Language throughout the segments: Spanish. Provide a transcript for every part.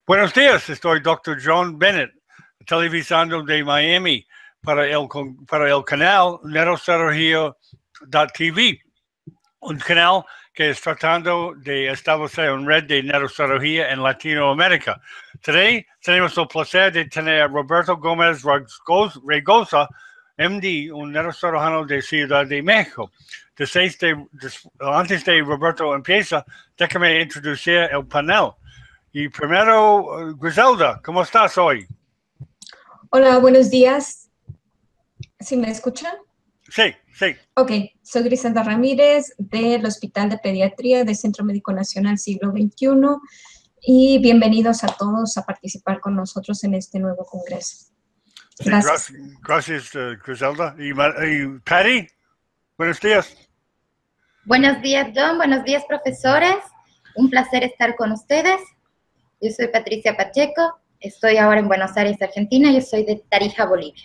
Buenos días, estoy Dr. John Bennett, televisando de Miami para el canal neurocirugía.tv, un canal que es tratando de establecer una red de neurocirugía en Latinoamérica. Today tenemos el placer de tener a Roberto Gómez Regosa, MD, un neurocirujano de Ciudad de México. Antes de Roberto empieza, déjame introducir el panel. Y primero, Griselda, ¿cómo estás hoy? Hola, buenos días. ¿Sí me escuchan? Sí, sí. Ok, soy Griselda Ramírez del Hospital de Pediatría del Centro Médico Nacional Siglo XXI y bienvenidos a todos a participar con nosotros en este nuevo congreso. Gracias. Sí, gracias, Griselda. ¿Y Patty? Buenos días. Buenos días, John. Buenos días, profesores. Un placer estar con ustedes. Yo soy Patricia Pacheco, estoy ahora en Buenos Aires, Argentina, yo soy de Tarija, Bolivia.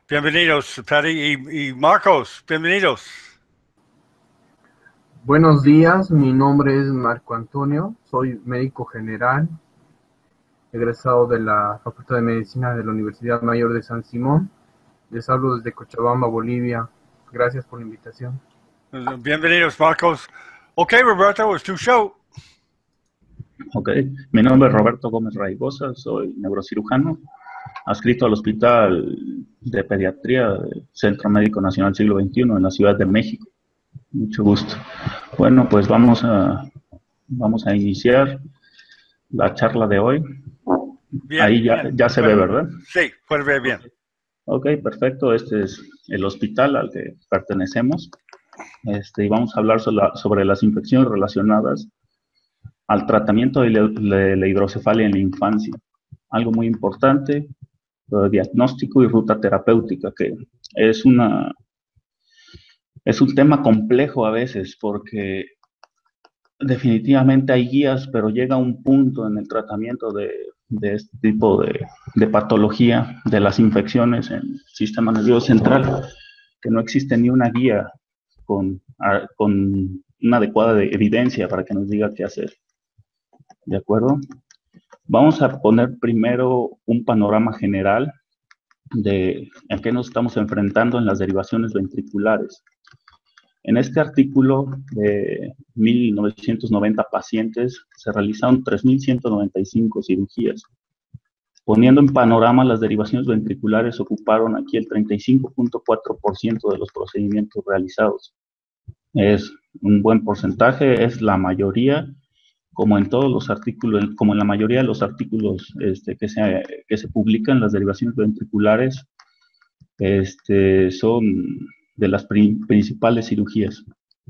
Bienvenidos, Patty. Y Marcos, bienvenidos. Buenos días, mi nombre es Marco Antonio, soy médico general, egresado de la Facultad de Medicina de la Universidad Mayor de San Simón. Les hablo desde Cochabamba, Bolivia. Gracias por la invitación. Bienvenidos, Marcos. Ok, Roberto, es tu show. Ok, mi nombre es Roberto Gómez Raigosa, soy neurocirujano, adscrito al Hospital de Pediatría del Centro Médico Nacional Siglo XXI en la Ciudad de México. Mucho gusto. Bueno, pues vamos a iniciar la charla de hoy. Bien, ahí bien. Ya se ve, ¿verdad? Sí, puede ver bien. Ok, perfecto. Este es el hospital al que pertenecemos. Y vamos a hablar sobre las infecciones relacionadas al tratamiento de la hidrocefalia en la infancia. Algo muy importante, diagnóstico y ruta terapéutica, que es un tema complejo a veces porque definitivamente hay guías, pero llega un punto en el tratamiento de este tipo de patología, de las infecciones en el sistema nervioso central, que no existe ni una guía con una adecuada evidencia para que nos diga qué hacer. ¿De acuerdo? Vamos a poner primero un panorama general de a qué nos estamos enfrentando en las derivaciones ventriculares. En este artículo de 1990 pacientes se realizaron 3.195 cirugías. Poniendo en panorama, las derivaciones ventriculares ocuparon aquí el 35.4% de los procedimientos realizados. Es un buen porcentaje, es la mayoría, como en todos los artículos, como en la mayoría de los artículos que se publican, las derivaciones ventriculares son de las principales cirugías.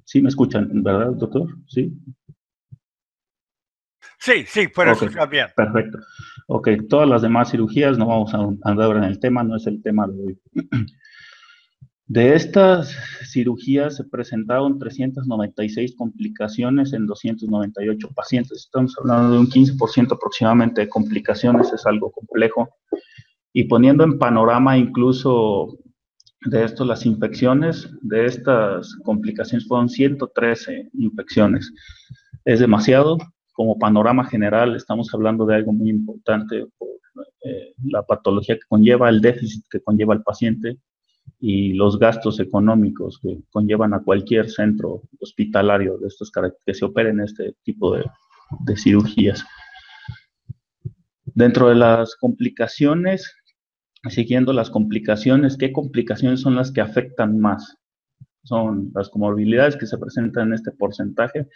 ¿Sí me escuchan, verdad, doctor? ¿Sí? Sí, puede escuchar bien. Perfecto. Ok, todas las demás cirugías, no vamos a andar en el tema, no es el tema de hoy. De estas cirugías se presentaron 396 complicaciones en 298 pacientes. Estamos hablando de un 15% aproximadamente de complicaciones, es algo complejo. Y poniendo en panorama incluso de esto las infecciones, de estas complicaciones fueron 113 infecciones. Es demasiado. Como panorama general estamos hablando de algo muy importante por la patología que conlleva, el déficit que conlleva el paciente y los gastos económicos que conllevan a cualquier centro hospitalario de estos que se operen este tipo de cirugías. Dentro de las complicaciones, siguiendo las complicaciones, ¿qué complicaciones son las que afectan más? Son las comorbilidades que se presentan en este porcentaje,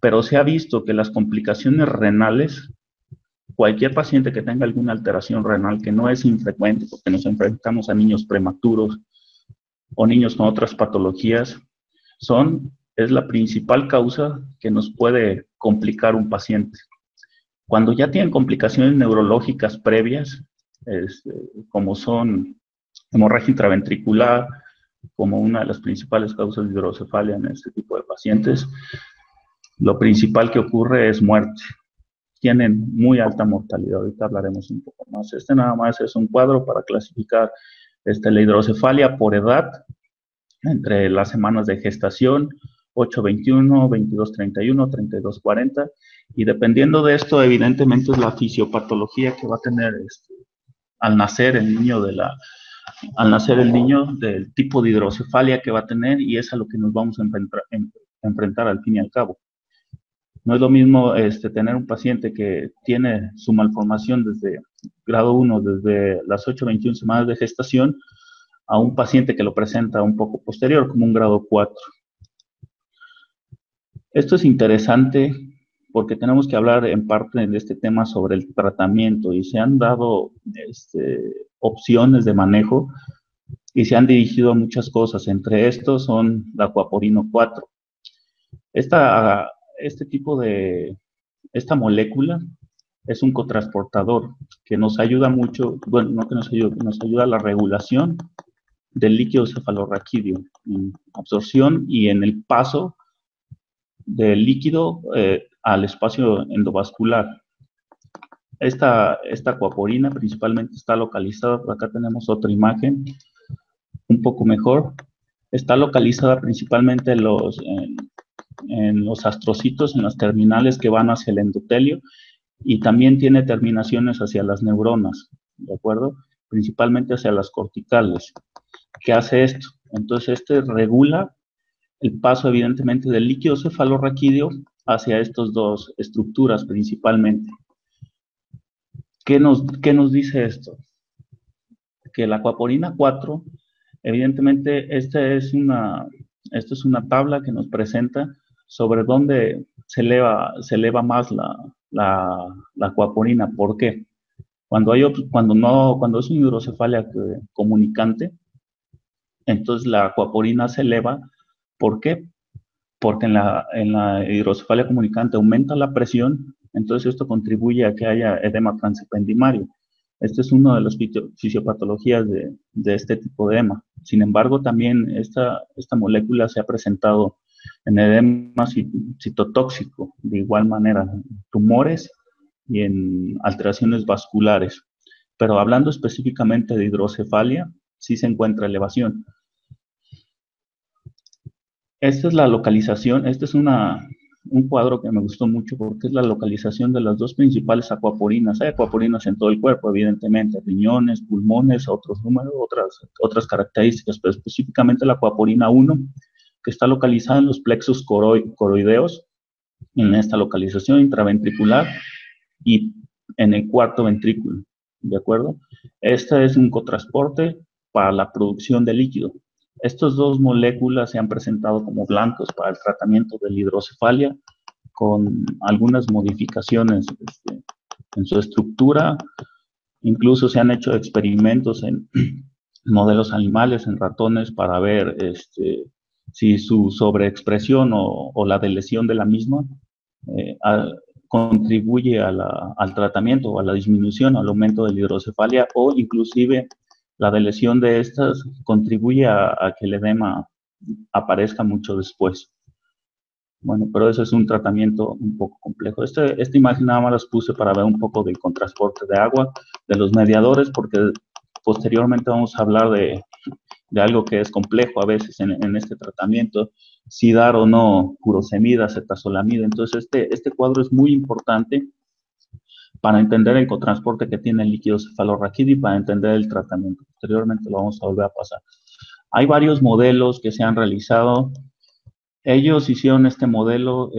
pero se ha visto que las complicaciones renales, cualquier paciente que tenga alguna alteración renal, que no es infrecuente porque nos enfrentamos a niños prematuros o niños con otras patologías, es la principal causa que nos puede complicar un paciente. Cuando ya tienen complicaciones neurológicas previas, como son hemorragia intraventricular, como una de las principales causas de hidrocefalia en este tipo de pacientes, lo principal que ocurre es muerte. Tienen muy alta mortalidad, ahorita hablaremos un poco más. Nada más es un cuadro para clasificar la hidrocefalia por edad, entre las semanas de gestación, 821, 2231, 3240, y dependiendo de esto, evidentemente es la fisiopatología que va a tener al nacer el niño del tipo de hidrocefalia que va a tener, y es a lo que nos vamos a enfrentar al fin y al cabo. No es lo mismo tener un paciente que tiene su malformación desde grado 1, desde las 8-21 semanas de gestación, a un paciente que lo presenta un poco posterior, como un grado 4. Esto es interesante porque tenemos que hablar en parte de este tema sobre el tratamiento, y se han dado opciones de manejo y se han dirigido a muchas cosas. Entre estos son la Aquaporino 4. Esta molécula es un cotransportador que nos ayuda mucho, bueno, no que nos ayuda a la regulación del líquido cefalorraquídeo, en absorción y en el paso del líquido al espacio endovascular. Esta aquaporina principalmente está localizada, por acá tenemos otra imagen, un poco mejor. Está localizada principalmente en los astrocitos, en las terminales que van hacia el endotelio, y también tiene terminaciones hacia las neuronas, ¿de acuerdo? Principalmente hacia las corticales. ¿Qué hace esto? Entonces, regula el paso, evidentemente, del líquido cefalorraquídeo hacia estas dos estructuras principalmente. ¿Qué nos dice esto? Que la Aquaporina 4, evidentemente, esta es una tabla que nos presenta sobre dónde se eleva más la aquaporina. ¿Por qué? Cuando es una hidrocefalia comunicante, entonces la aquaporina se eleva. ¿Por qué? Porque en la hidrocefalia comunicante aumenta la presión, entonces esto contribuye a que haya edema transependimario. Este es uno de las fisiopatologías de este tipo de edema. Sin embargo, también esta molécula se ha presentado en edema citotóxico, de igual manera, en tumores y en alteraciones vasculares. Pero hablando específicamente de hidrocefalia, sí se encuentra elevación. Esta es la localización, este es un cuadro que me gustó mucho porque es la localización de las dos principales aquaporinas. Hay aquaporinas en todo el cuerpo, evidentemente, riñones, pulmones, otros números, otras características, pero específicamente la aquaporina 1, que está localizada en los plexos coroideos, en esta localización intraventricular y en el cuarto ventrículo, ¿de acuerdo? Este es un cotransporte para la producción de líquido. Estas dos moléculas se han presentado como blancos para el tratamiento de la hidrocefalia, con algunas modificaciones en su estructura. Incluso se han hecho experimentos en modelos animales, en ratones, para ver si su sobreexpresión o la delesión de la misma contribuye al tratamiento o a la disminución, al aumento de la hidrocefalia, o inclusive la delesión de estas contribuye a que el edema aparezca mucho después. Bueno, pero ese es un tratamiento un poco complejo. Esta imagen nada más las puse para ver un poco del contrasporte de agua, de los mediadores, porque posteriormente vamos a hablar de algo que es complejo a veces en este tratamiento, si dar o no furosemida, acetazolamida. Entonces, este cuadro es muy importante para entender el cotransporte que tiene el líquido cefalorraquídeo y para entender el tratamiento. Posteriormente lo vamos a volver a pasar. Hay varios modelos que se han realizado. Ellos hicieron este modelo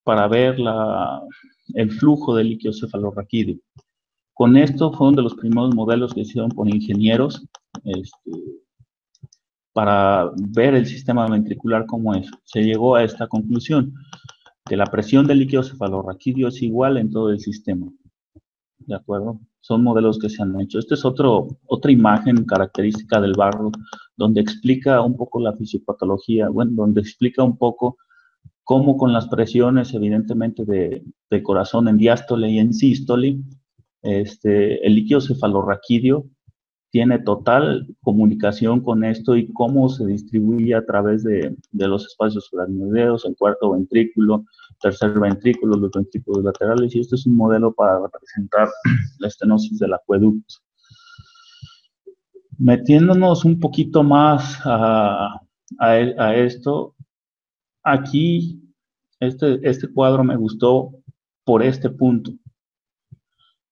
para ver el flujo del líquido cefalorraquídeo. Con esto fue uno de los primeros modelos que hicieron por ingenieros para ver el sistema ventricular cómo es. Se llegó a esta conclusión, que la presión del líquido cefalorraquídeo es igual en todo el sistema. ¿De acuerdo? Son modelos que se han hecho. Esta es otra imagen característica del barro, donde explica un poco la fisiopatología, bueno, donde explica un poco cómo con las presiones, evidentemente, de corazón en diástole y en sístole, el líquido cefalorraquídeo tiene total comunicación con esto y cómo se distribuye a través de los espacios subaracnoideos, el cuarto ventrículo, tercer ventrículo, los ventrículos laterales, y este es un modelo para representar la estenosis del acueducto. Metiéndonos un poquito más a esto, Aquí, este cuadro me gustó por este punto,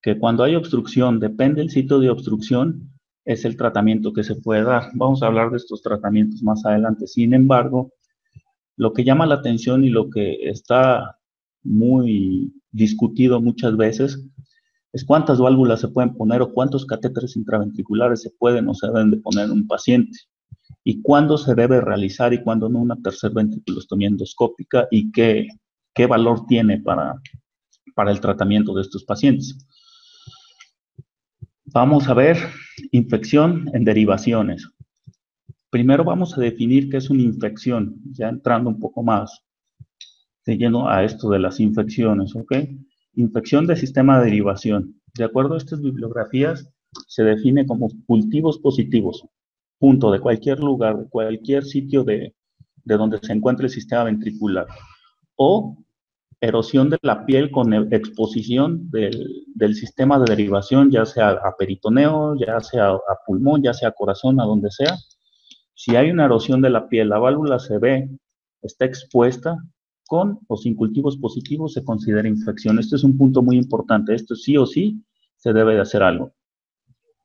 que cuando hay obstrucción, depende del sitio de obstrucción, es el tratamiento que se puede dar. Vamos a hablar de estos tratamientos más adelante. Sin embargo, lo que llama la atención y lo que está muy discutido muchas veces es cuántas válvulas se pueden poner o cuántos catéteres intraventriculares se pueden o se deben de poner en un paciente y cuándo se debe realizar y cuándo no una tercer ventriculostomía endoscópica y qué valor tiene para el tratamiento de estos pacientes. Vamos a ver infección en derivaciones. Primero vamos a definir qué es una infección, ya entrando un poco más de lleno a esto de las infecciones, ¿ok? Infección de sistema de derivación. De acuerdo a estas bibliografías, se define como cultivos positivos, punto, de cualquier lugar, de cualquier sitio de donde se encuentre el sistema ventricular, o erosión de la piel con exposición del sistema de derivación, ya sea a peritoneo, ya sea a pulmón, ya sea a corazón, a donde sea. Si hay una erosión de la piel, la válvula se ve, está expuesta, con o sin cultivos positivos se considera infección. Este es un punto muy importante. Esto sí o sí se debe de hacer algo.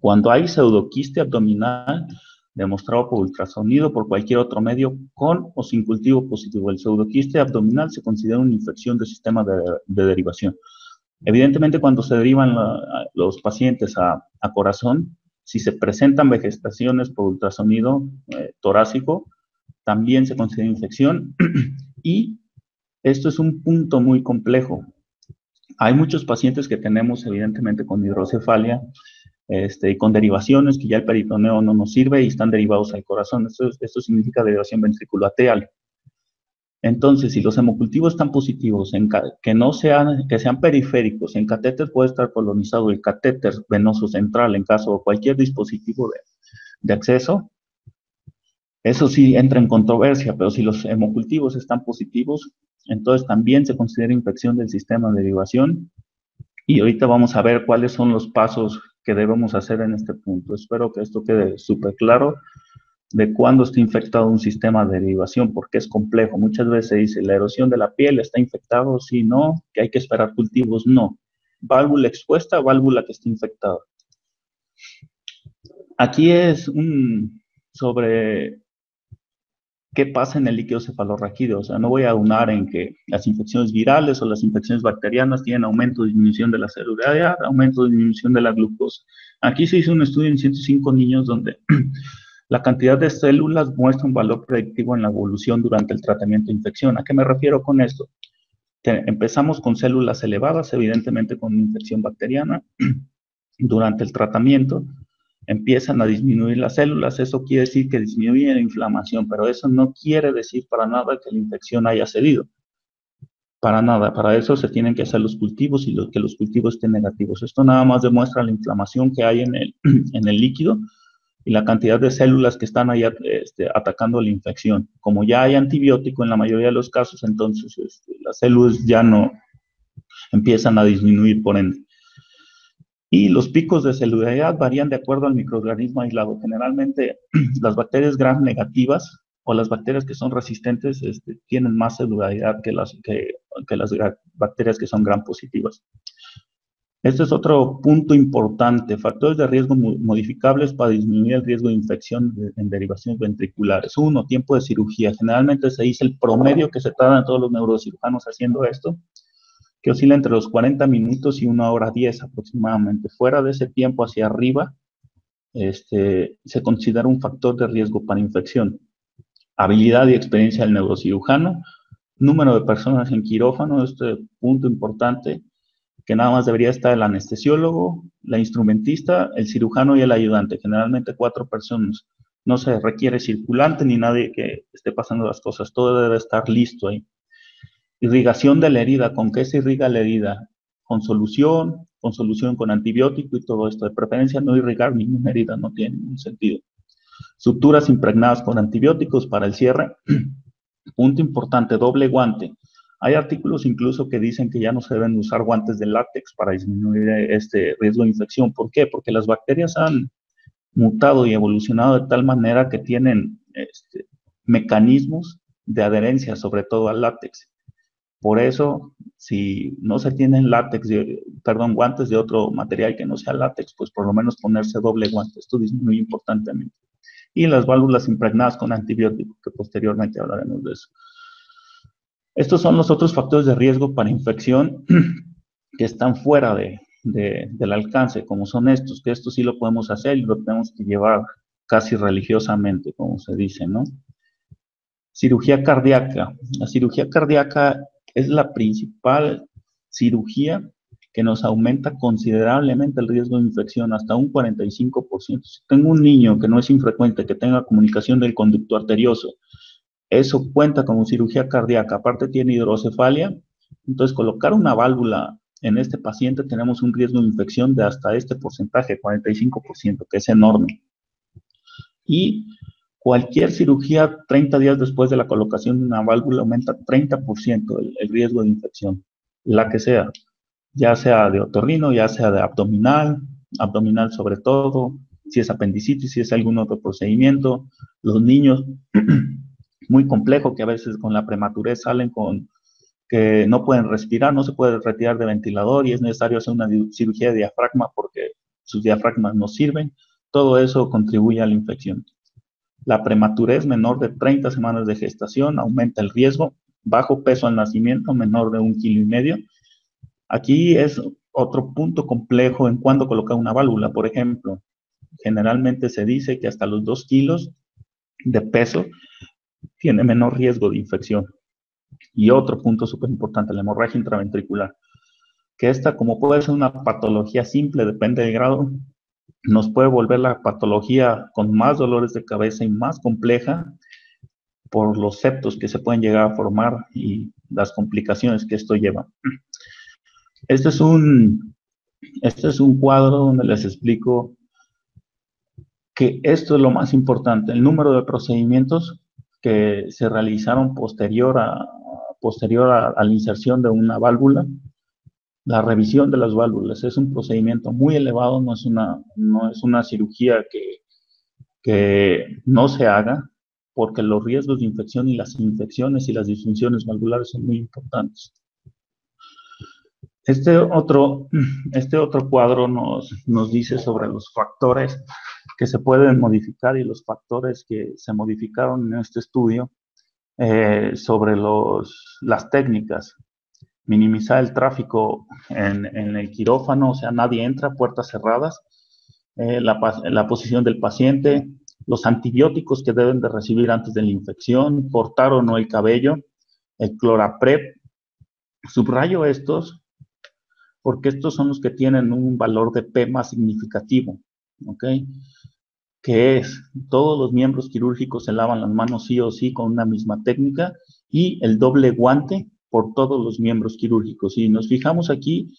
Cuando hay pseudoquiste abdominal, demostrado por ultrasonido, por cualquier otro medio, con o sin cultivo positivo, el pseudoquiste abdominal se considera una infección del sistema de derivación. Evidentemente, cuando se derivan los pacientes a corazón, si se presentan vegetaciones por ultrasonido torácico, también se considera infección. Y esto es un punto muy complejo. Hay muchos pacientes que tenemos, evidentemente, con hidrocefalia y con derivaciones, que ya el peritoneo no nos sirve y están derivados al corazón. Esto significa derivación ventriculoateal. Entonces, si los hemocultivos están positivos, que sean periféricos, en catéter puede estar colonizado el catéter venoso central en caso de cualquier dispositivo de acceso. Eso sí entra en controversia, pero si los hemocultivos están positivos, entonces también se considera infección del sistema de derivación. Y ahorita vamos a ver cuáles son los pasos que debemos hacer en este punto. Espero que esto quede súper claro de cuándo está infectado un sistema de derivación, porque es complejo. Muchas veces se dice, la erosión de la piel está infectado, sí, no, que hay que esperar cultivos, no. Válvula expuesta, válvula que está infectada. Aquí es sobre qué pasa en el líquido cefalorraquídeo. O sea, no voy a aunar en que las infecciones virales o las infecciones bacterianas tienen aumento o disminución de la celularidad, aumento o disminución de la glucosa. Aquí se hizo un estudio en 105 niños donde la cantidad de células muestra un valor predictivo en la evolución durante el tratamiento de infección. ¿A qué me refiero con esto? Empezamos con células elevadas, evidentemente con infección bacteriana. Durante el tratamiento empiezan a disminuir las células. Eso quiere decir que disminuye la inflamación, pero eso no quiere decir para nada que la infección haya cedido. Para nada. Para eso se tienen que hacer los cultivos y que los cultivos estén negativos. Esto nada más demuestra la inflamación que hay en el líquido y la cantidad de células que están ahí atacando la infección. Como ya hay antibiótico en la mayoría de los casos, entonces las células ya no empiezan a disminuir por ende. Y los picos de celularidad varían de acuerdo al microorganismo aislado. Generalmente las bacterias gram negativas o las bacterias que son resistentes tienen más celularidad que las bacterias que son gram positivas. Este es otro punto importante, factores de riesgo modificables para disminuir el riesgo de infección en derivaciones ventriculares. 1, tiempo de cirugía. Generalmente se dice el promedio que se tardan todos los neurocirujanos haciendo esto, que oscila entre los 40 minutos y 1 hora 10 aproximadamente. Fuera de ese tiempo hacia arriba, se considera un factor de riesgo para infección. Habilidad y experiencia del neurocirujano, número de personas en quirófano, este punto importante, que nada más debería estar el anestesiólogo, la instrumentista, el cirujano y el ayudante, generalmente 4 personas. No se requiere circulante ni nadie que esté pasando las cosas, todo debe estar listo ahí. Irrigación de la herida, ¿con qué se irriga la herida? Con solución con antibiótico y todo esto. De preferencia no irrigar ninguna herida, no tiene ningún sentido. Suturas impregnadas con antibióticos para el cierre. Punto importante, doble guante. Hay artículos incluso que dicen que ya no se deben usar guantes de látex para disminuir este riesgo de infección. ¿Por qué? Porque las bacterias han mutado y evolucionado de tal manera que tienen mecanismos de adherencia, sobre todo al látex. Por eso, si no se tienen guantes de otro material que no sea látex, pues por lo menos ponerse doble guante. Esto disminuye importantemente. Y las válvulas impregnadas con antibiótico, que posteriormente hablaremos de eso. Estos son los otros factores de riesgo para infección que están fuera del alcance, como son estos, que esto sí lo podemos hacer y lo tenemos que llevar casi religiosamente, como se dice, ¿no? Cirugía cardíaca. La cirugía cardíaca es la principal cirugía que nos aumenta considerablemente el riesgo de infección, hasta un 45%. Si tengo un niño que no es infrecuente, que tenga comunicación del conducto arterioso, eso cuenta como cirugía cardíaca. Aparte tiene hidrocefalia, entonces colocar una válvula en este paciente tenemos un riesgo de infección de hasta este porcentaje, 45%, que es enorme. Y cualquier cirugía 30 días después de la colocación de una válvula aumenta 30% el riesgo de infección, la que sea, ya sea de otorrino, ya sea de abdominal sobre todo, si es apendicitis, si es algún otro procedimiento. Los niños, muy complejo, que a veces con la prematurez salen con que no pueden respirar, no se puede retirar de ventilador y es necesario hacer una cirugía de diafragma porque sus diafragmas no sirven. Todo eso contribuye a la infección. La prematurez menor de 30 semanas de gestación aumenta el riesgo. Bajo peso al nacimiento, menor de 1,5 kilos. Aquí es otro punto complejo en cuándo colocar una válvula. Por ejemplo, generalmente se dice que hasta los 2 kilos de peso tiene menor riesgo de infección. Y otro punto súper importante, la hemorragia intraventricular, que esta, como puede ser una patología simple, depende del grado, nos puede volver la patología con más dolores de cabeza y más compleja por los septos que se pueden llegar a formar y las complicaciones que esto lleva. Este es un cuadro donde les explico que esto es lo más importante, el número de procedimientos que se realizaron posterior a la inserción de una válvula. La revisión de las válvulas es un procedimiento muy elevado, no es una cirugía que no se haga, porque los riesgos de infección y las infecciones y las disfunciones valvulares son muy importantes. Este otro cuadro nos dice sobre los factores que se pueden modificar y los factores que se modificaron en este estudio sobre las técnicas. Minimizar el tráfico en el quirófano, o sea, nadie entra, puertas cerradas, la posición del paciente, los antibióticos que deben de recibir antes de la infección, cortar o no el cabello, el cloraprep. Subrayo estos porque estos son los que tienen un valor de P más significativo, ¿ok? Que es, todos los miembros quirúrgicos se lavan las manos sí o sí con una misma técnica y el doble guante por todos los miembros quirúrgicos. Si nos fijamos aquí,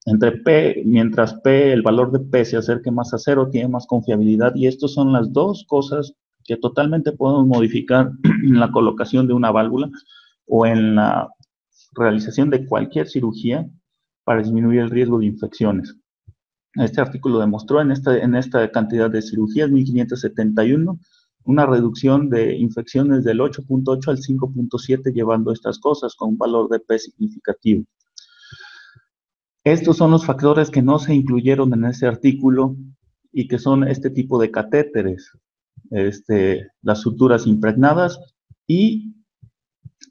entre P, mientras P, el valor de P se acerque más a 0, tiene más confiabilidad y estas son las dos cosas que totalmente podemos modificar en la colocación de una válvula o en la realización de cualquier cirugía para disminuir el riesgo de infecciones. Este artículo demostró en esta cantidad de cirugías, 1571, una reducción de infecciones del 8.8 al 5.7 llevando estas cosas con un valor de P significativo. Estos son los factores que no se incluyeron en este artículo y que son este tipo de catéteres, las suturas impregnadas y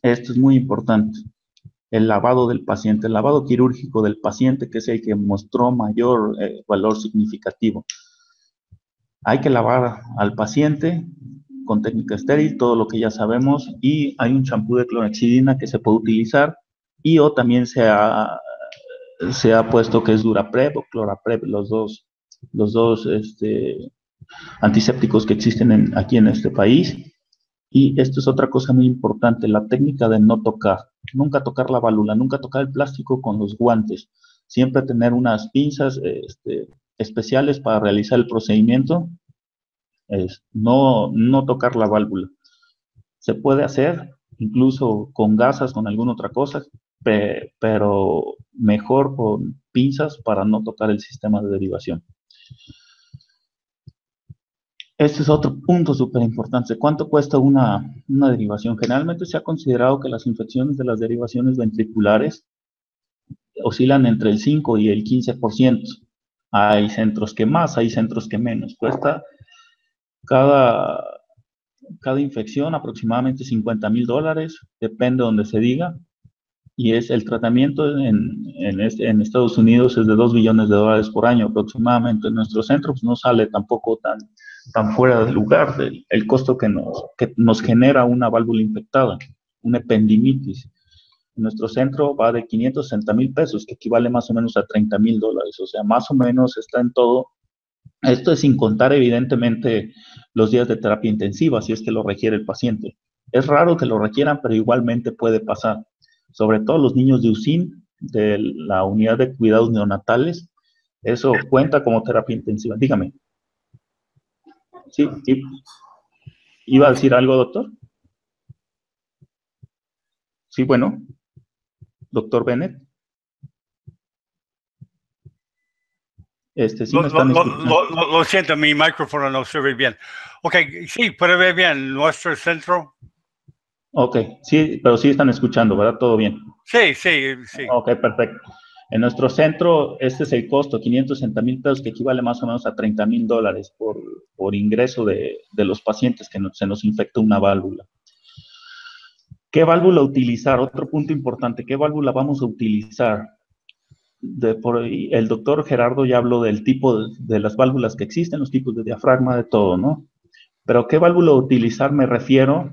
esto es muy importante. El lavado del paciente, el lavado quirúrgico del paciente, que es el que mostró mayor valor significativo. Hay que lavar al paciente con técnica estéril, todo lo que ya sabemos, y hay un champú de clorhexidina que se puede utilizar, o también se ha puesto que es Duraprep o Cloraprep, los dos antisépticos que existen aquí en este país. Y esto es otra cosa muy importante, la técnica de no tocar. Nunca tocar la válvula, nunca tocar el plástico con los guantes. Siempre tener unas pinzas especiales para realizar el procedimiento. No tocar la válvula. Se puede hacer, incluso con gasas, con alguna otra cosa, pero mejor con pinzas para no tocar el sistema de derivación. Este es otro punto súper importante. ¿Cuánto cuesta una derivación? Generalmente se ha considerado que las infecciones de las derivaciones ventriculares oscilan entre el 5 y el 15%. Hay centros que más, hay centros que menos. Cuesta cada infección aproximadamente $50,000, depende de donde se diga. Y el tratamiento en Estados Unidos es de $2 billones por año aproximadamente. En nuestro centro pues, no sale tampoco tan fuera de lugar el costo que nos genera una válvula infectada, una ependimitis. En nuestro centro va de 560 mil pesos, que equivale más o menos a $30,000. O sea, más o menos está en todo. Esto es sin contar, evidentemente, los días de terapia intensiva, si es que lo requiere el paciente. Es raro que lo requieran, pero igualmente puede pasar. Sobre todo los niños de USIN, de la unidad de cuidados neonatales, eso cuenta como terapia intensiva. Dígame. Sí, ¿iba a decir algo, doctor? Sí, bueno. Doctor Bennett. Sí me están escuchando. Lo siento, mi micrófono no sirve bien. Ok, sí, puede ver bien nuestro centro. Ok, sí, pero sí están escuchando, ¿verdad? Todo bien. Sí. Ok, perfecto. En nuestro centro, este es el costo, 560 mil pesos, que equivale más o menos a $30,000 por ingreso de los pacientes que se nos infecta una válvula. ¿Qué válvula utilizar? Otro punto importante, ¿qué válvula vamos a utilizar? El doctor Gerardo ya habló del tipo de las válvulas que existen, los tipos de diafragma, de todo, ¿no? Pero ¿qué válvula utilizar? Me refiero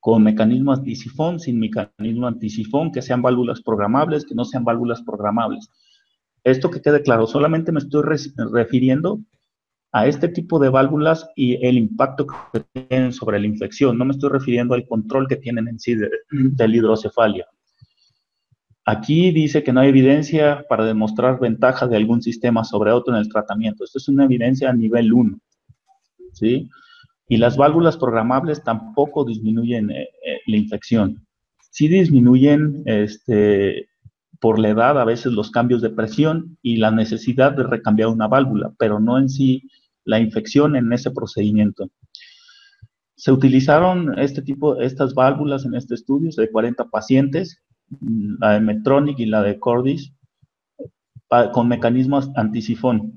con mecanismo antisifón, sin mecanismo antisifón, que sean válvulas programables, que no sean válvulas programables. Esto que quede claro, solamente me estoy refiriendo a este tipo de válvulas y el impacto que tienen sobre la infección. No me estoy refiriendo al control que tienen en sí de la hidrocefalia. Aquí dice que no hay evidencia para demostrar ventaja de algún sistema sobre otro en el tratamiento. Esto es una evidencia a nivel 1, ¿sí? Y las válvulas programables tampoco disminuyen la infección. Sí disminuyen por la edad a veces los cambios de presión y la necesidad de recambiar una válvula, pero no en sí la infección en ese procedimiento. Se utilizaron estas válvulas en este estudio de 40 pacientes, la de Medtronic y la de Cordis, con mecanismos antisifón,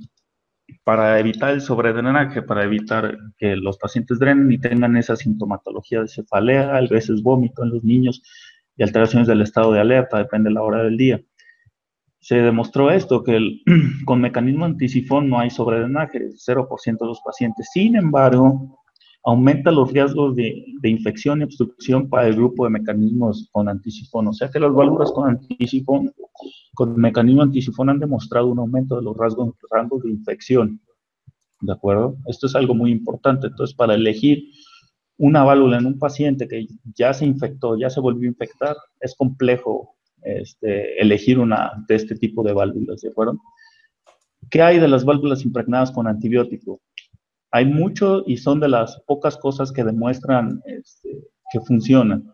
para evitar el sobredrenaje, para evitar que los pacientes drenen y tengan esa sintomatología de cefalea, a veces vómito en los niños y alteraciones del estado de alerta, depende de la hora del día. Se demostró esto, que con mecanismo antisifón no hay sobredrenaje, 0% de los pacientes. Sin embargo, aumenta los riesgos de infección y obstrucción para el grupo de mecanismos con antisifón. O sea que las válvulas con mecanismo antisifón han demostrado un aumento de los rangos de infección. ¿De acuerdo? Esto es algo muy importante. Entonces, para elegir una válvula en un paciente que ya se infectó, ya se volvió a infectar, es complejo elegir una de este tipo de válvulas. ¿De acuerdo? ¿Qué hay de las válvulas impregnadas con antibiótico? Hay mucho y son de las pocas cosas que demuestran que funcionan.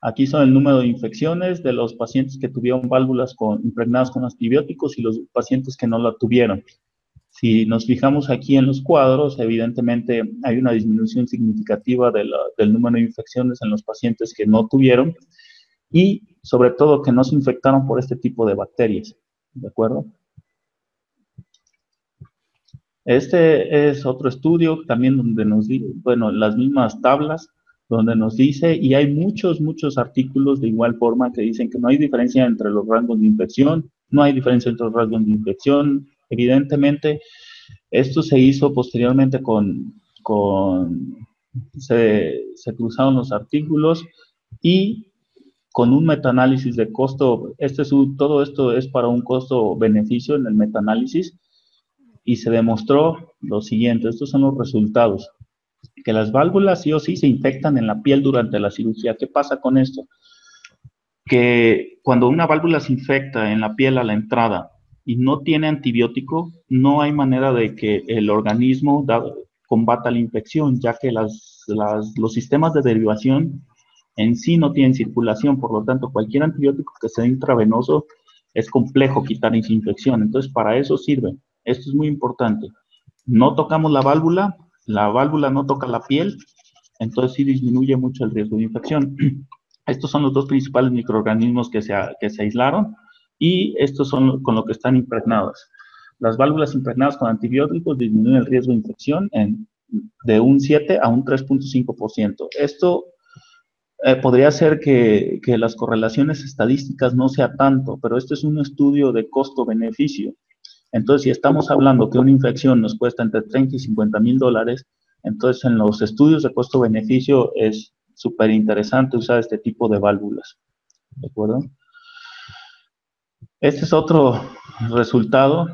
Aquí son el número de infecciones de los pacientes que tuvieron válvulas impregnadas con antibióticos y los pacientes que no la tuvieron. Si nos fijamos aquí en los cuadros, evidentemente hay una disminución significativa del número de infecciones en los pacientes que no tuvieron y sobre todo que no se infectaron por este tipo de bacterias. ¿De acuerdo? Este es otro estudio también donde nos dice, bueno, las mismas tablas donde nos dice, y hay muchos artículos de igual forma que dicen que no hay diferencia entre los rangos de infección, no hay diferencia entre los rangos de infección. Evidentemente, esto se hizo posteriormente se cruzaron los artículos y con un metaanálisis de costo, todo esto es para un costo-beneficio en el metaanálisis, y se demostró lo siguiente, estos son los resultados, que las válvulas sí o sí se infectan en la piel durante la cirugía. ¿Qué pasa con esto? Que cuando una válvula se infecta en la piel a la entrada y no tiene antibiótico, no hay manera de que el organismo combata la infección, ya que los sistemas de derivación en sí no tienen circulación, por lo tanto, cualquier antibiótico que sea intravenoso es complejo quitar esa infección. Entonces, para eso sirve. Esto es muy importante. No tocamos la válvula, la válvula no toca la piel, entonces sí disminuye mucho el riesgo de infección. Estos son los dos principales microorganismos que se aislaron y estos son con lo que están impregnados. Las válvulas impregnadas con antibióticos disminuyen el riesgo de infección de un 7 a un 3.5%. Esto podría ser que las correlaciones estadísticas no sea tanto, pero este es un estudio de costo-beneficio. Entonces, si estamos hablando que una infección nos cuesta entre 30 y 50 mil dólares, entonces en los estudios de costo-beneficio es súper interesante usar este tipo de válvulas. ¿De acuerdo? Este es otro resultado.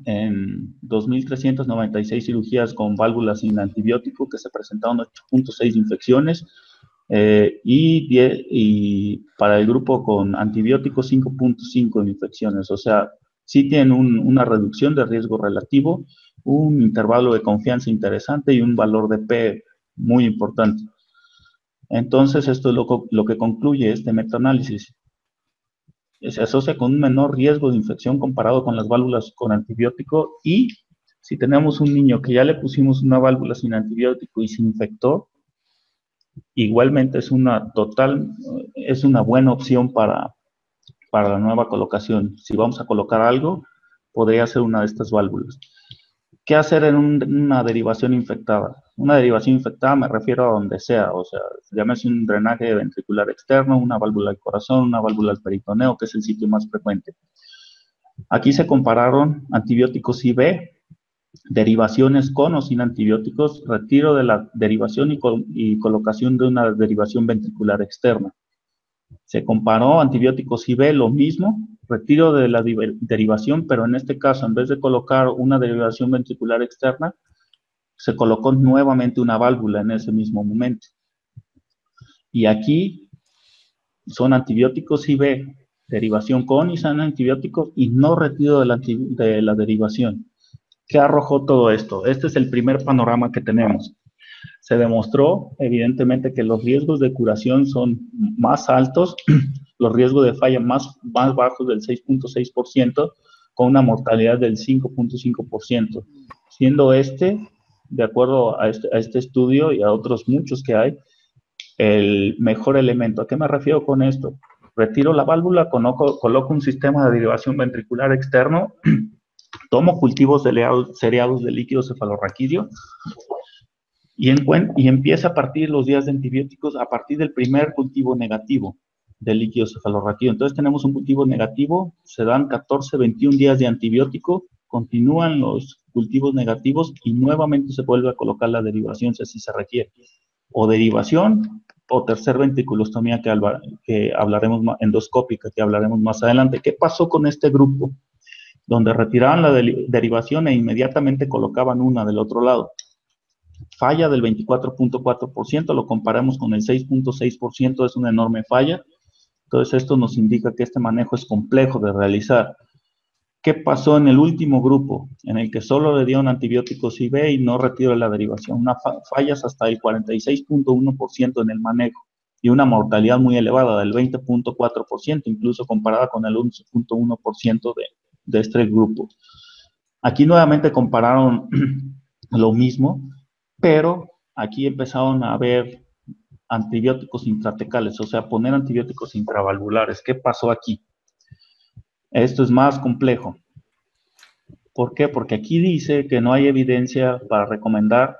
En 2.396 cirugías con válvulas sin antibiótico que se presentaron 8.6 infecciones y para el grupo con antibióticos 5.5 infecciones. O sea, sí tienen una reducción de riesgo relativo, un intervalo de confianza interesante y un valor de P muy importante. Entonces, esto es lo que concluye este metaanálisis. Se asocia con un menor riesgo de infección comparado con las válvulas con antibiótico, y si tenemos un niño que ya le pusimos una válvula sin antibiótico y se infectó, igualmente es una buena opción para la nueva colocación. Si vamos a colocar algo, podría ser una de estas válvulas. ¿Qué hacer en una derivación infectada? Una derivación infectada me refiero a donde sea, o sea, llámese un drenaje ventricular externo, una válvula del corazón, una válvula del peritoneo, que es el sitio más frecuente. Aquí se compararon antibióticos IV, derivaciones con o sin antibióticos, retiro de la derivación y colocación de una derivación ventricular externa. Se comparó antibióticos IV, lo mismo, retiro de la derivación, pero en este caso, en vez de colocar una derivación ventricular externa, se colocó nuevamente una válvula en ese mismo momento. Y aquí son antibióticos IV, derivación con y sin antibióticos, y no retiro de la derivación. ¿Qué arrojó todo esto? Este es el primer panorama que tenemos. Se demostró, evidentemente, que los riesgos de curación son más altos, los riesgos de falla más bajos del 6.6%, con una mortalidad del 5.5%, siendo de acuerdo a este estudio y a otros muchos que hay, el mejor elemento. ¿A qué me refiero con esto? Retiro la válvula, coloco un sistema de derivación ventricular externo, tomo cultivos seriados de líquido cefalorraquídeo, y empieza a partir los días de antibióticos a partir del primer cultivo negativo del líquido cefalorraquídeo. Entonces tenemos un cultivo negativo, se dan 14, 21 días de antibiótico, continúan los cultivos negativos y nuevamente se vuelve a colocar la derivación si así se requiere. O derivación o tercer ventriculostomía que hablaremos endoscópica, que hablaremos más adelante. ¿Qué pasó con este grupo? Donde retiraban la derivación e inmediatamente colocaban una del otro lado. Falla del 24.4%, lo comparamos con el 6.6%, es una enorme falla. Entonces esto nos indica que este manejo es complejo de realizar. ¿Qué pasó en el último grupo? En el que solo le dieron antibióticos IV y no retiró la derivación. Fallas hasta el 46.1% en el manejo y una mortalidad muy elevada del 20.4%, incluso comparada con el 11.1% de este grupo. Aquí nuevamente compararon lo mismo, pero aquí empezaron a haber antibióticos intratecales, o sea, poner antibióticos intravalvulares. ¿Qué pasó aquí? Esto es más complejo. ¿Por qué? Porque aquí dice que no hay evidencia para recomendar,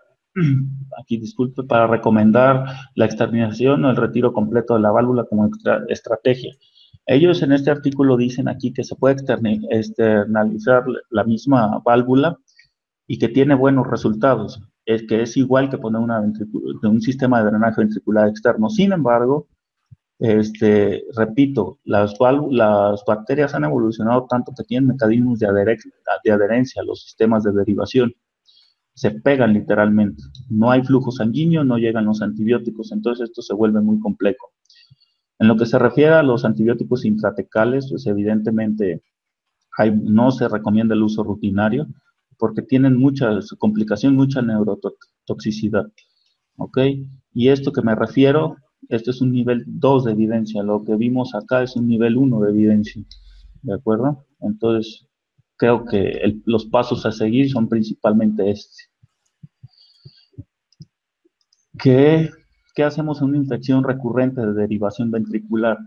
para recomendar la externización o el retiro completo de la válvula como estrategia. Ellos en este artículo dicen aquí que se puede externalizar la misma válvula y que tiene buenos resultados, es que es igual que poner un sistema de drenaje ventricular externo. Sin embargo, repito, las bacterias han evolucionado tanto que tienen mecanismos de adherencia a los sistemas de derivación. Se pegan literalmente. No hay flujo sanguíneo, no llegan los antibióticos, entonces esto se vuelve muy complejo. En lo que se refiere a los antibióticos intratecales, pues evidentemente no se recomienda el uso rutinario porque tienen muchas complicaciones, mucha neurotoxicidad. ¿Ok? Y esto que me refiero, este es un nivel 2 de evidencia, lo que vimos acá es un nivel 1 de evidencia, ¿de acuerdo? Entonces, creo que los pasos a seguir son principalmente este. ¿Qué hacemos en una infección recurrente de derivación ventricular?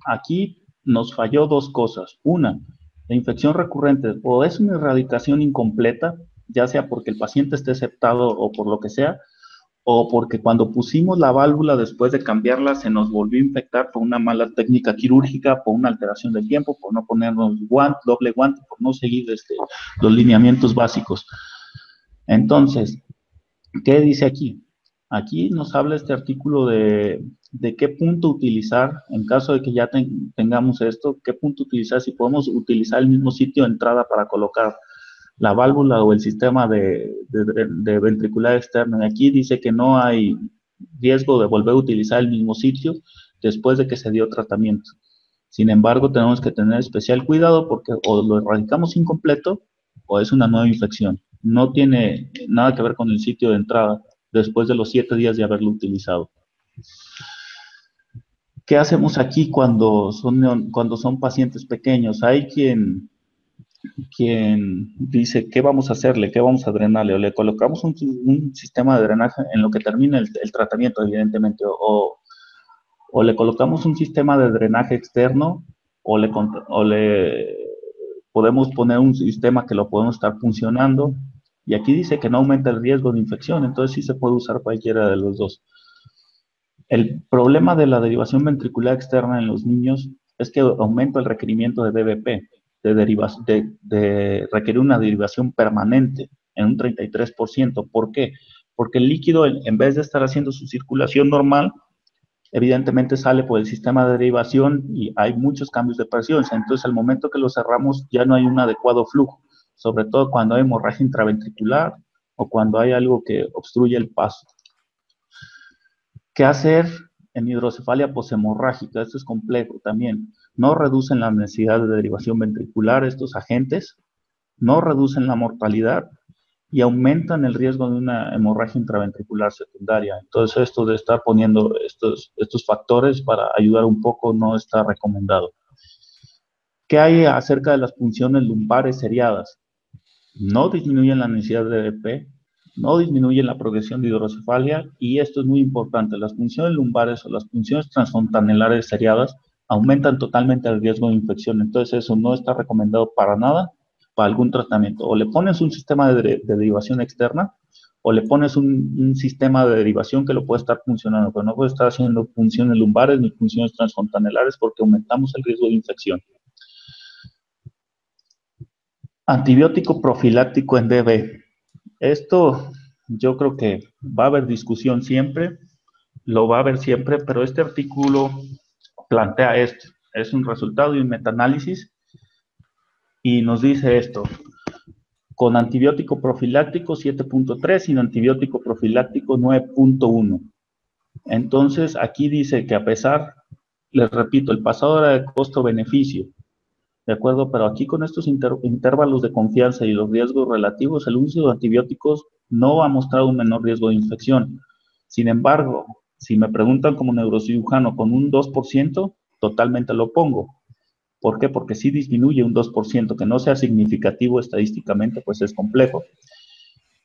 Aquí nos falló dos cosas. Una, la infección recurrente o es una erradicación incompleta, ya sea porque el paciente esté septado o por lo que sea, o porque cuando pusimos la válvula después de cambiarla se nos volvió a infectar por una mala técnica quirúrgica, por una alteración del tiempo, por no ponernos doble guante, por no seguir los lineamientos básicos. Entonces, ¿qué dice aquí? Aquí nos habla este artículo de qué punto utilizar, en caso de que ya tengamos esto, qué punto utilizar, si podemos utilizar el mismo sitio de entrada para colocar la válvula o el sistema de ventricular externo. Y aquí dice que no hay riesgo de volver a utilizar el mismo sitio después de que se dio tratamiento. Sin embargo, tenemos que tener especial cuidado porque o lo erradicamos incompleto o es una nueva infección. No tiene nada que ver con el sitio de entrada después de los 7 días de haberlo utilizado. ¿Qué hacemos aquí cuando son pacientes pequeños? Hay quien dice, ¿qué vamos a hacerle? ¿Qué vamos a drenarle? O le colocamos un sistema de drenaje en lo que termina el tratamiento, evidentemente, o le colocamos un sistema de drenaje externo, o le podemos poner un sistema que lo podemos estar funcionando. Y aquí dice que no aumenta el riesgo de infección, entonces sí se puede usar cualquiera de los dos. El problema de la derivación ventricular externa en los niños es que aumenta el requerimiento de DVP, de requerir una derivación permanente en un 33%. ¿Por qué? Porque el líquido, en vez de estar haciendo su circulación normal, evidentemente sale por el sistema de derivación y hay muchos cambios de presión. Entonces, al momento que lo cerramos, ya no hay un adecuado flujo, sobre todo cuando hay hemorragia intraventricular o cuando hay algo que obstruye el paso. ¿Qué hacer en hidrocefalia poshemorrágica? Esto es complejo también. No reducen la necesidad de derivación ventricular estos agentes, no reducen la mortalidad y aumentan el riesgo de una hemorragia intraventricular secundaria. Entonces, esto de estar poniendo estos factores para ayudar un poco no está recomendado. ¿Qué hay acerca de las punciones lumbares seriadas? No disminuyen la necesidad de DVP, no disminuyen la progresión de hidrocefalia y esto es muy importante. Las punciones lumbares o las punciones transfontanelares seriadas aumentan totalmente el riesgo de infección. Entonces, eso no está recomendado para nada para algún tratamiento. O le pones un sistema de derivación externa o le pones un sistema de derivación que lo puede estar funcionando, pero no puede estar haciendo punciones lumbares ni punciones transfontanelares porque aumentamos el riesgo de infección. Antibiótico profiláctico en DB. Esto yo creo que va a haber discusión siempre, lo va a haber siempre, pero este artículo plantea esto. Es un resultado de un metaanálisis y nos dice esto. Con antibiótico profiláctico 7.3, sin antibiótico profiláctico 9.1. Entonces, aquí dice que a pesar, les repito, el pasado era de costo-beneficio, ¿de acuerdo? Pero aquí con estos intervalos de confianza y los riesgos relativos, el uso de antibióticos no ha mostrado un menor riesgo de infección. Sin embargo, si me preguntan como neurocirujano con un 2%, totalmente lo pongo. ¿Por qué? Porque si disminuye un 2%, que no sea significativo estadísticamente, pues es complejo.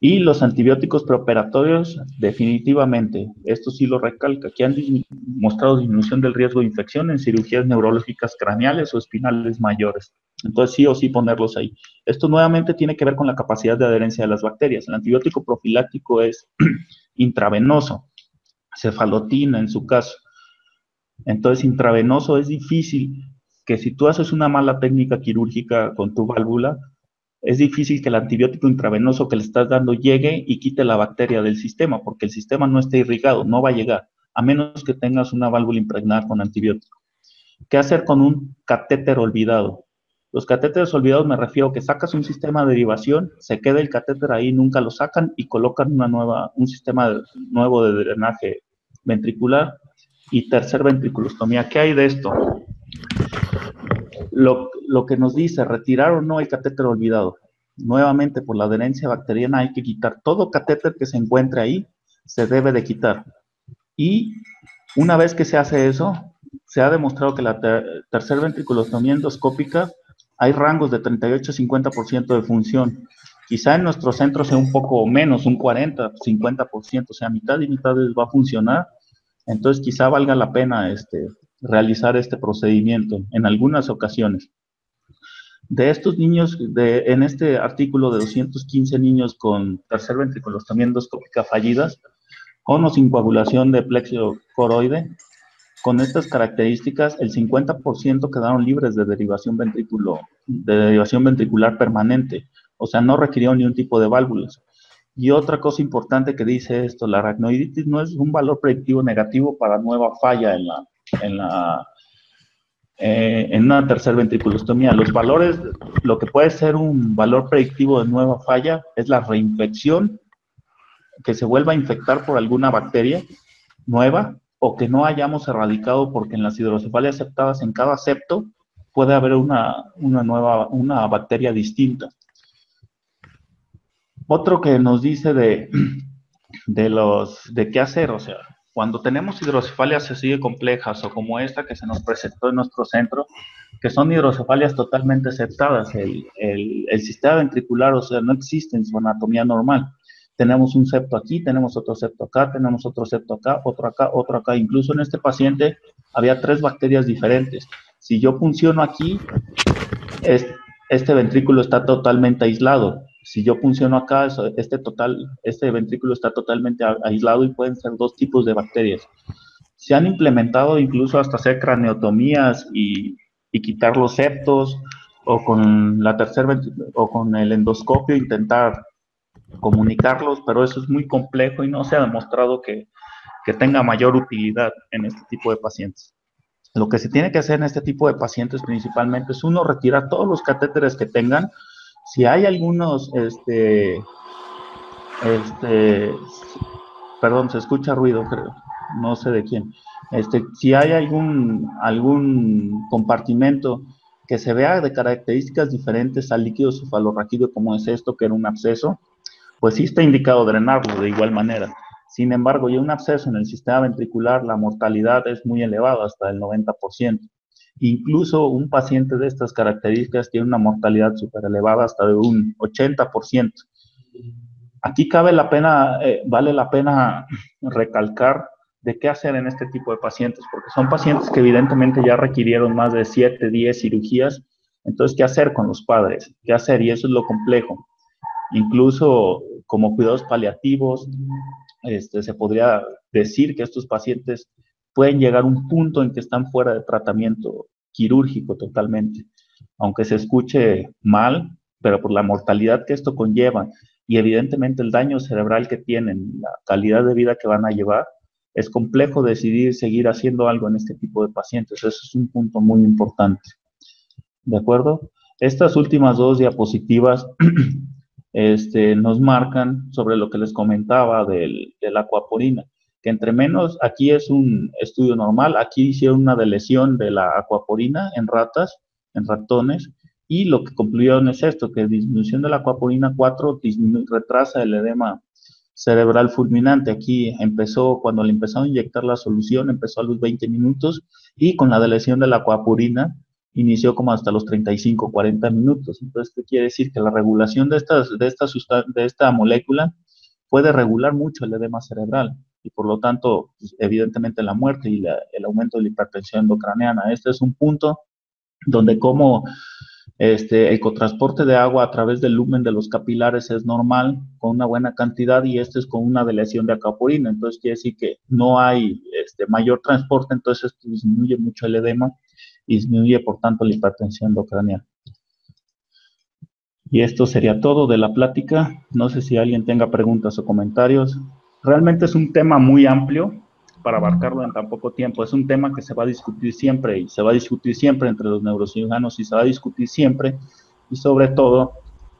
Y los antibióticos preoperatorios, definitivamente, esto sí lo recalca, que han mostrado disminución del riesgo de infección en cirugías neurológicas craneales o espinales mayores. Entonces, sí o sí ponerlos ahí. Esto nuevamente tiene que ver con la capacidad de adherencia de las bacterias. El antibiótico profiláctico es intravenoso, cefalotina en su caso. Entonces, intravenoso es difícil que si tú haces una mala técnica quirúrgica con tu válvula, es difícil que el antibiótico intravenoso que le estás dando llegue y quite la bacteria del sistema, porque el sistema no está irrigado, no va a llegar, a menos que tengas una válvula impregnada con antibiótico. ¿Qué hacer con un catéter olvidado? Los catéteres olvidados me refiero a que sacas un sistema de derivación, se queda el catéter ahí, nunca lo sacan y colocan un sistema nuevo de drenaje ventricular y tercer ventriculostomía. ¿Qué hay de esto? Lo que nos dice, retirar o no el catéter olvidado. Nuevamente, por la adherencia bacteriana hay que quitar todo catéter que se encuentre ahí, se debe de quitar. Y una vez que se hace eso, se ha demostrado que la tercer ventriculostomía endoscópica hay rangos de 38 a 50% de función. Quizá en nuestro centro sea un poco menos, un 40, 50%, o sea, mitad y mitad va a funcionar. Entonces, quizá valga la pena realizar este procedimiento en algunas ocasiones. De estos niños, en este artículo de 215 niños con tercer ventriculostomía endoscópica fallidas, con o sin coagulación de plexo coroide, con estas características, el 50% quedaron libres de derivación ventricular permanente, o sea, no requirieron ni un tipo de válvulas. Y otra cosa importante que dice esto, la aracnoiditis no es un valor predictivo negativo para nueva falla en una tercer ventriculostomía. Los valores, lo que puede ser un valor predictivo de nueva falla es la reinfección, que se vuelva a infectar por alguna bacteria nueva o que no hayamos erradicado, porque en las hidrocefalias aceptadas en cada septo puede haber una bacteria distinta. Otro que nos dice de qué hacer, o sea, cuando tenemos hidrocefalias así complejas o como esta que se nos presentó en nuestro centro, que son hidrocefalias totalmente aceptadas, el sistema ventricular, o sea, no existe en su anatomía normal. Tenemos un septo aquí, tenemos otro septo acá, tenemos otro septo acá, otro acá. Incluso en este paciente había 3 bacterias diferentes. Si yo punciono aquí, este ventrículo está totalmente aislado. Si yo punciono acá, este ventrículo está totalmente aislado y pueden ser 2 tipos de bacterias. Se han implementado incluso hasta hacer craneotomías y quitar los septos, o con el endoscopio intentar comunicarlos, pero eso es muy complejo y no se ha demostrado que tenga mayor utilidad en este tipo de pacientes. Lo que se tiene que hacer en este tipo de pacientes principalmente es retirar todos los catéteres que tengan. Si hay algunos, perdón, se escucha ruido, creo, no sé de quién. Si hay algún compartimento que se vea de características diferentes al líquido cefalorraquídeo, como es esto, que era un absceso, pues sí está indicado drenarlo de igual manera. Sin embargo, ya un absceso en el sistema ventricular, la mortalidad es muy elevada, hasta el 90%. Incluso un paciente de estas características tiene una mortalidad súper elevada, hasta de un 80%. Aquí vale la pena recalcar de qué hacer en este tipo de pacientes, porque son pacientes que evidentemente ya requirieron más de 7, 10 cirugías. Entonces, ¿qué hacer con los padres? ¿Qué hacer? Y eso es lo complejo. Incluso como cuidados paliativos, se podría decir que estos pacientes pueden llegar a un punto en que están fuera de tratamiento quirúrgico totalmente, aunque se escuche mal, pero por la mortalidad que esto conlleva y evidentemente el daño cerebral que tienen, la calidad de vida que van a llevar, es complejo decidir seguir haciendo algo en este tipo de pacientes. Eso es un punto muy importante. ¿De acuerdo? Estas últimas 2 diapositivas nos marcan sobre lo que les comentaba de la aquaporina, que entre menos, aquí es un estudio normal, aquí hicieron una deleción de la aquaporina en ratones, y lo que concluyeron es esto, que disminución de la aquaporina 4 retrasa el edema cerebral fulminante. Aquí cuando le empezaron a inyectar la solución, empezó a los 20 minutos, y con la deleción de la aquaporina inició como hasta los 35, 40 minutos. Entonces, ¿qué quiere decir? Que la regulación de esta molécula puede regular mucho el edema cerebral y por lo tanto, pues, evidentemente la muerte y el aumento de la hipertensión endocraniana. Este es un punto donde como el cotransporte de agua a través del lumen de los capilares es normal, con una buena cantidad, y es con una deleción de aquaporina. Entonces, quiere decir que no hay mayor transporte, entonces esto disminuye mucho el edema y disminuye, por tanto, la hipertensión endocraniana. Y esto sería todo de la plática. No sé si alguien tenga preguntas o comentarios. Realmente es un tema muy amplio para abarcarlo en tan poco tiempo. Es un tema que se va a discutir siempre, y se va a discutir siempre entre los neurocirujanos, y se va a discutir siempre, y sobre todo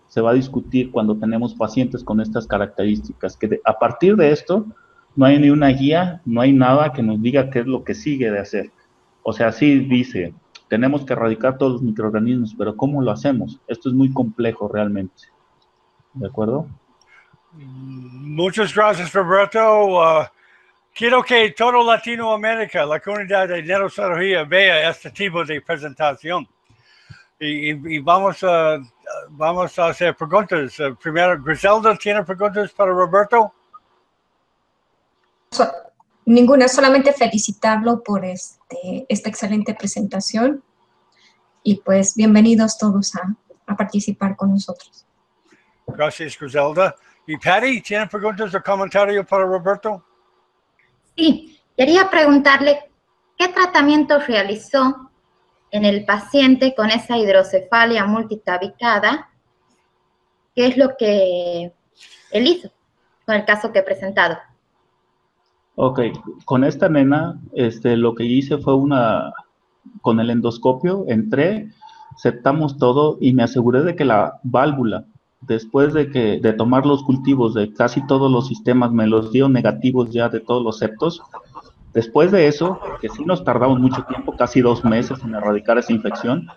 se va a discutir cuando tenemos pacientes con estas características, que a partir de esto no hay ni una guía, no hay nada que nos diga qué es lo que sigue de hacer. O sea, sí dice, tenemos que erradicar todos los microorganismos, pero ¿cómo lo hacemos? Esto es muy complejo realmente. ¿De acuerdo? Muchas gracias, Roberto. Quiero que todo Latinoamérica, la comunidad de neurocirugía, vea este tipo de presentación. Y vamos a vamos a hacer preguntas. Primero, Griselda, ¿tiene preguntas para Roberto? Ninguna, solamente felicitarlo por esta excelente presentación y pues bienvenidos todos a participar con nosotros. Gracias, Griselda. ¿Y Patty, tiene preguntas o comentarios para Roberto? Sí, quería preguntarle qué tratamiento realizó en el paciente con esa hidrocefalia multitabicada, qué es lo que él hizo con el caso que he presentado. Ok, con esta nena, lo que hice fue con el endoscopio, entré, septamos todo y me aseguré de que la válvula, después de tomar los cultivos de casi todos los sistemas, me los dio negativos ya de todos los septos. Después de eso, que sí nos tardamos mucho tiempo, casi 2 meses en erradicar esa infección,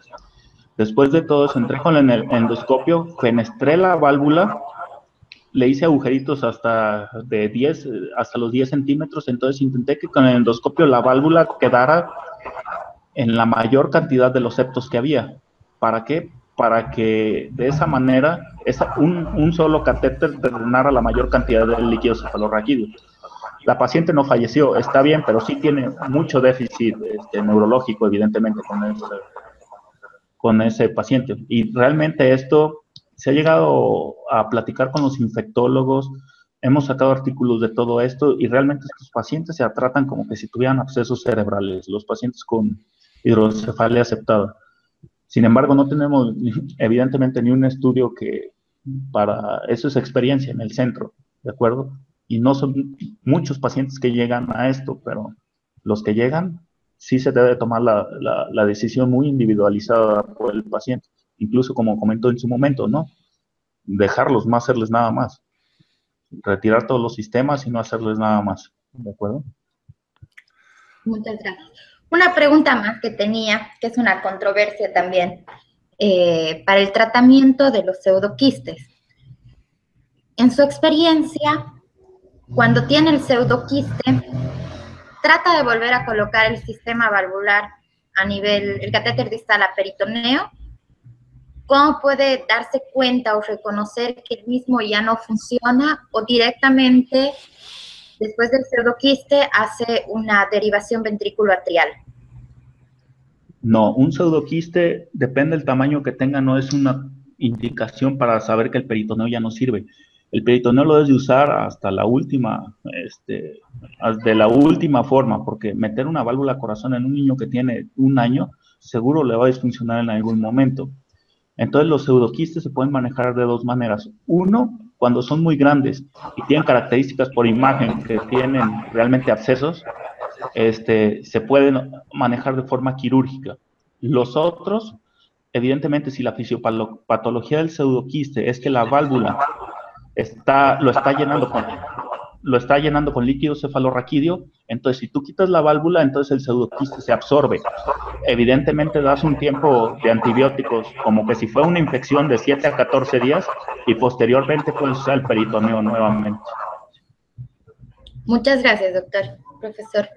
después de todo eso, entré con el endoscopio, fenestré la válvula, le hice agujeritos hasta los 10 centímetros, entonces intenté que con el endoscopio la válvula quedara en la mayor cantidad de los septos que había. ¿Para qué? Para que de esa manera un solo catéter drenara la mayor cantidad de líquido cefalorraquídeo. La paciente no falleció, está bien, pero sí tiene mucho déficit neurológico, evidentemente, con ese paciente. Y realmente esto se ha llegado a platicar con los infectólogos, hemos sacado artículos de todo esto y realmente estos pacientes se tratan como que si tuvieran abscesos cerebrales, los pacientes con hidrocefalia aceptada. Sin embargo, no tenemos evidentemente ni un estudio que para eso es experiencia en el centro, ¿de acuerdo? Y no son muchos pacientes que llegan a esto, pero los que llegan, sí se debe tomar la decisión muy individualizada por el paciente. Incluso como comentó en su momento, ¿no? Dejarlos, no hacerles nada más. Retirar todos los sistemas y no hacerles nada más. ¿De acuerdo? Muchas gracias. Una pregunta más que tenía, que es una controversia también, para el tratamiento de los pseudoquistes. En su experiencia, cuando tiene el pseudoquiste, trata de volver a colocar el sistema valvular a nivel, el catéter distal a peritoneo. ¿Cómo puede darse cuenta o reconocer que el mismo ya no funciona o directamente después del pseudoquiste hace una derivación ventrículo-atrial? No, un pseudoquiste, depende del tamaño que tenga, no es una indicación para saber que el peritoneo ya no sirve. El peritoneo lo debes de usar hasta la última, de la última forma, porque meter una válvula corazón en un niño que tiene 1 año, seguro le va a disfuncionar en algún momento. Entonces los pseudoquistes se pueden manejar de 2 maneras. Uno, cuando son muy grandes y tienen características por imagen que tienen realmente abscesos, se pueden manejar de forma quirúrgica. Los otros, evidentemente, si la fisiopatología del pseudoquiste es que la válvula lo está llenando con líquido cefalorraquídeo, entonces si tú quitas la válvula, entonces el pseudoquiste se absorbe. Evidentemente das un tiempo de antibióticos, como que si fue una infección de 7 a 14 días, y posteriormente puedes usar el peritoneo nuevamente. Muchas gracias, doctor, profesor.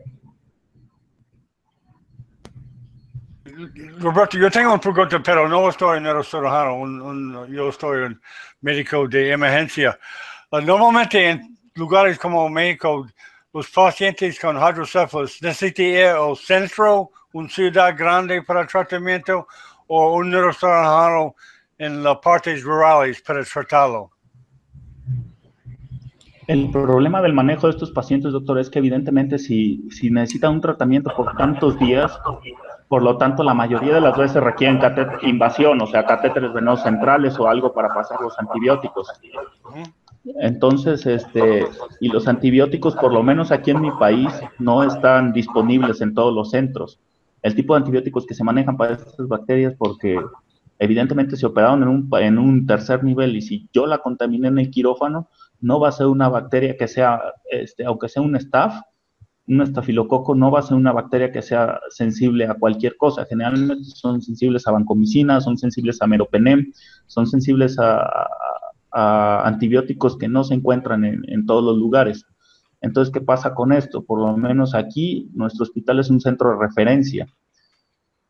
Roberto, yo tengo una pregunta, pero no estoy en neurocirujano, yo estoy en médico de emergencia. Normalmente en lugares como México, los pacientes con hidrocefalos necesitan ir al centro, una ciudad grande para el tratamiento, o un neurocirujano en las partes rurales para tratarlo. El problema del manejo de estos pacientes, doctor, es que evidentemente si necesitan un tratamiento por tantos días, por lo tanto la mayoría de las veces requieren invasión, o sea, catéteres venosos centrales o algo para pasar los antibióticos. Entonces, y los antibióticos, por lo menos aquí en mi país, no están disponibles en todos los centros. El tipo de antibióticos que se manejan para estas bacterias, porque evidentemente se operaron en un tercer nivel, y si yo la contaminé en el quirófano, no va a ser una bacteria que sea, aunque sea un estafilococo, no va a ser una bacteria que sea sensible a cualquier cosa. Generalmente son sensibles a vancomicina, son sensibles a meropenem, son sensibles a antibióticos que no se encuentran en todos los lugares. Entonces, ¿qué pasa con esto? Por lo menos aquí, nuestro hospital es un centro de referencia.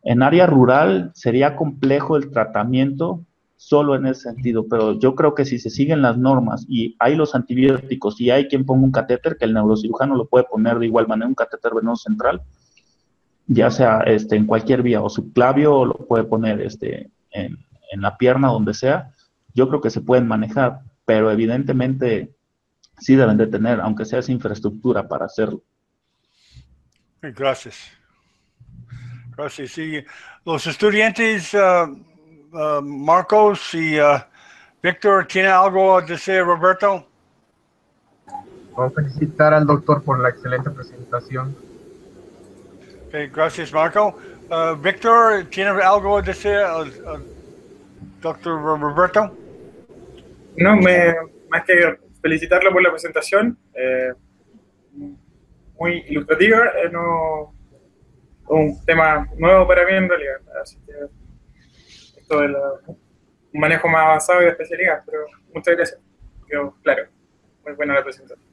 En área rural sería complejo el tratamiento solo en ese sentido, pero yo creo que si se siguen las normas y hay los antibióticos y hay quien ponga un catéter, que el neurocirujano lo puede poner de igual manera, un catéter venoso central, ya sea en cualquier vía o subclavio, o lo puede poner en la pierna, donde sea, yo creo que se pueden manejar, pero evidentemente sí deben de tener, aunque sea esa infraestructura para hacerlo. Gracias. Gracias. Sí, los estudiantes, Marcos y Víctor, ¿tiene algo a decir, Roberto? Quiero felicitar al doctor por la excelente presentación. Okay, gracias, Marco. Víctor, ¿tiene algo a decir, doctor Roberto? No, más que felicitarlo por la presentación, muy ilustrativa, un tema nuevo para mí en realidad, así que esto de un manejo más avanzado y de especialidad, pero muchas gracias, quedó claro, muy buena la presentación.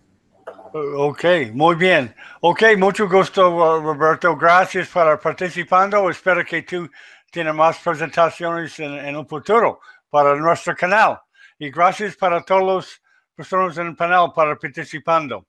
Ok, muy bien. Ok, mucho gusto, Roberto. Gracias por participando. Espero que tú tengas más presentaciones en el futuro para nuestro canal. Y gracias para todos los personas en el panel para participando.